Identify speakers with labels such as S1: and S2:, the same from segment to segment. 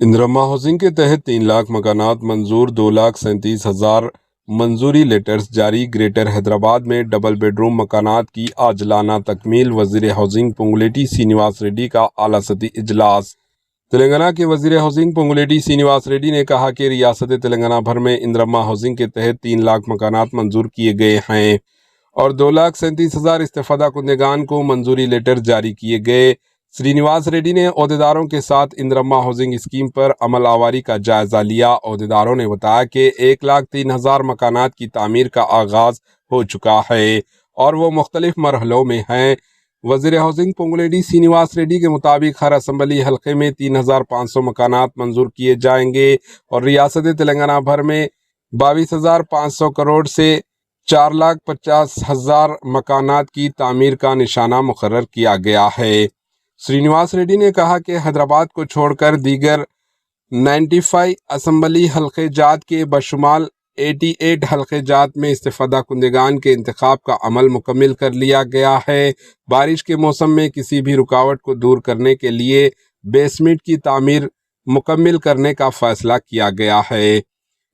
S1: اندرما housing کے تحت 3 لاکھ مکانات منظور، 2,37,000 منظوری لیٹرز جاری۔ گریٹر حیدرآباد میں ڈبل بیڈ روم مکانات کی عاجلانہ تکمیل۔ وزیر ہاؤسنگ پونگولیٹی سرینواس ریڈی کا اعلیٰ سطحی اجلاس۔ تلنگانہ کے وزیر ہاؤسنگ پونگولیٹی سرینواس ریڈی نے کہا کہ ریاست تلنگانہ بھر میں اندرما ہاؤسنگ کے تحت 3 لاکھ مکانات منظور کیے گئے ہیں اور 2,37,000 استفادہ کنندگان کو منظوری لیٹر جاری کیے گئے۔ سرینواس ریڈی نے عہدیداروں کے ساتھ اندرما ہاؤسنگ اسکیم پر عمل آوری کا جائزہ لیا۔ عہدیداروں نے بتایا کہ 1,03,000 مکانات کی تعمیر کا آغاز ہو چکا ہے اور وہ مختلف مرحلوں میں ہیں۔ وزیر ہاؤسنگ پونگولیٹی سرینواس ریڈی کے مطابق ہر اسمبلی حلقے میں 3,500 مکانات منظور کیے جائیں گے اور ریاست تلنگانہ بھر میں 22,500 کروڑ سے 4,50,000 مکانات کی تعمیر کا نشانہ مقرر کیا گیا ہے۔ سرینواس ریڈی نے کہا کہ حیدرآباد کو چھوڑ کر دیگر 95 اسمبلی حلقے جات کے بشمال 88 حلقے جات میں استفادہ کنندگان کے انتخاب کا عمل مکمل کر لیا گیا ہے۔ بارش کے موسم میں کسی بھی رکاوٹ کو دور کرنے کے لیے بیسمنٹ کی تعمیر مکمل کرنے کا فیصلہ کیا گیا ہے۔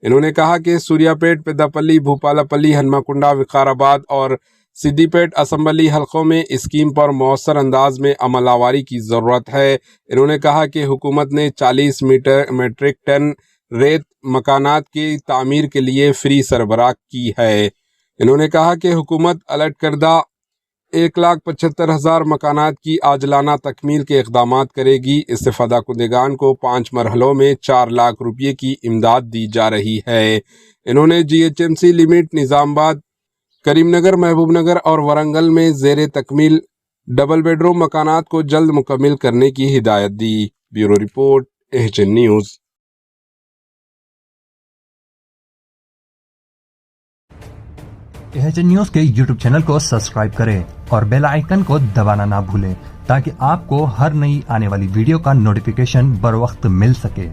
S1: انہوں نے کہا کہ سوریا پیٹ، پیداپلی، بھوپالاپلی، ہنمکنڈا، وقار آباد اور سدی پیٹ اسمبلی حلقوں میں اسکیم پر مؤثر انداز میں عمل آوری کی ضرورت ہے۔ انہوں نے کہا کہ حکومت نے 40 میٹرک ٹن ریت مکانات کی تعمیر کے لیے فری سربراہ کی ہے۔ انہوں نے کہا کہ حکومت الٹ کردہ 1,75,000 مکانات کی عاجلانہ تکمیل کے اقدامات کرے گی۔ استفادہ کنندگان کو 5 مرحلوں میں 4 لاکھ روپے کی امداد دی جا رہی ہے۔ انہوں نے GHMC لمٹ، نظام آباد، کریم نگر، محبوب نگر اور ورنگل میں زیر تکمیل ڈبل بیڈ روم مکانات کو جلد مکمل کرنے کی ہدایت دی۔ Bureau report, AHN news.
S2: AHN news کے YouTube چینل کو سبسکرائب کریں اور بیل آئیکن کو دبانا نہ بھولیں تاکہ آپ کو ہر نئی آنے والی ویڈیو کا نوٹیفیکیشن بر وقت مل سکے۔